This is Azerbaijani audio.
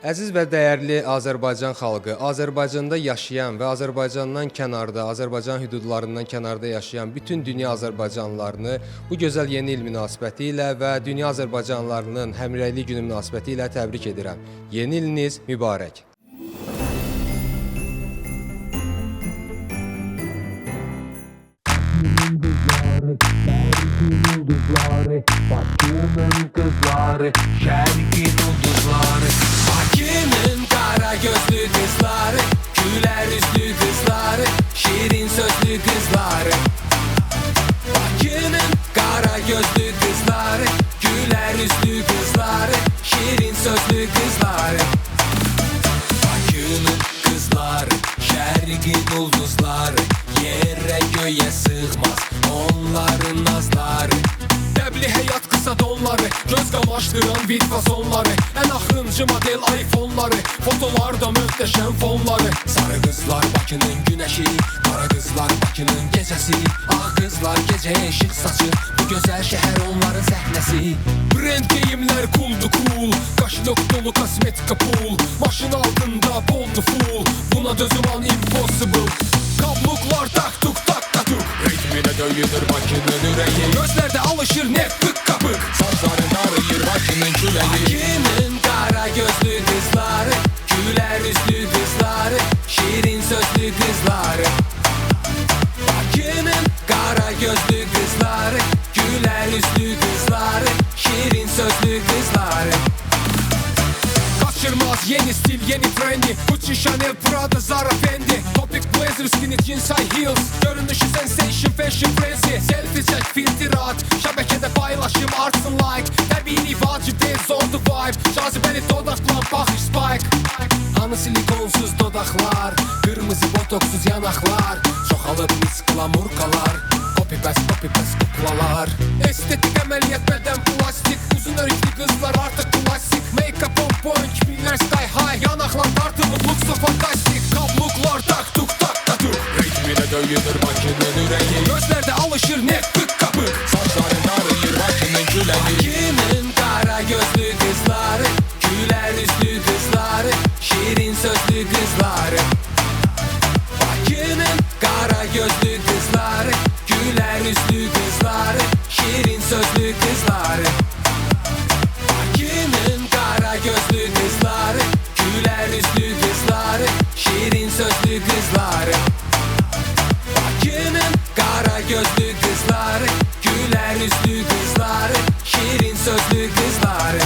Əziz və dəyərli Azərbaycan xalqı, Azərbaycanda yaşayan və Azərbaycandan kənarda, Azərbaycan hüdudlarından kənarda yaşayan bütün dünya Azərbaycanlılarını bu gözəl yeni il münasibəti ilə və dünya Azərbaycanlılarının həmrəylik günü münasibəti ilə təbrik edirəm. Yeni iliniz mübarək. Yıldızları, Bakı'nın kızları, şerkin ulduzları. Bakı'nın kara gözlü kızları, güler yüzlü kızları, şirin sözlü kızları. Bakı'nın kara gözlü kızları, güler yüzlü kızları, şirin sözlü kızları. Bakı'nın kızları, şerkin ulduzları, yere göğe sığmaz onların nazları. Dəbli həyat qısa donları, göz qamaşdıran vid fasonları, ən axırıncı model iPhone'ları, fotolarda möhtəşəm fonları. Sarı qızlar Bakı'nın güneşi, qara qızlar Bakı'nın gecəsi, ağ qızlar gecəyə işıq saçır, bu gözəl şəhər onların səhnəsi. Brand geyimlər cooldu cool, qaşlıq dolu kosmetika pool, maşın altında bol full, buna dözüman impossible. Kabluklar tak tuk tak katuk, ritmine döyülür Bakı'nın yüreği, gözlerde alışır net tık kapık, saçların arayır Bakı'nın küleği. Bakı'nın kara gözlü kızları, güler yüzlü kızları, şirin sözlü kızları. Bakı'nın kara gözlü kızları, güler yüzlü kızları, şirin sözlü kızları. Kaçırmaz yeni stil, yeni trendi, Gucci, Chanel, Prada, Zara, Fendi, Topic blazer, skinny jeans, high heels, görünüşü sensation, fashion frenzy. Selfie çek, filtre at, şəbəkədə paylaşım artsın like, təbii vacib değil, on the vibe, cazibeli dodaqlar, baxış spike. Hanı silikonsuz dodaqlar, qırmızı botoksuz yanaqlar, çoxalıb mis glamurkalar, copy paste kuklalar. Estetik əməliyyat, bədən plastik, uzun örüklü qızlar artıq klasik, make-up on point, kibirlər sky high, yanaqlar tartılıb, luksa fantastik. Kabluklar tak tuk tak katuk, ritmine döyülür Bakı'nın yüreği, gözlerde alışır net tık kapık, saçların arayır Bakı'nın küleği. Bakı'nın kara gözlü kızları, güler yüzlü kızları, şirin sözlü kızları. Bakı'nın kara gözlü kızları, güler yüzlü kızları, şirin sözlü kızları. Bakı'nın kara gözlü kızları, güler yüzlü kızları, şirin sözlü kızları. Bakı'nın kara gözlü kızları, güler yüzlü kızları, şirin sözlü kızları.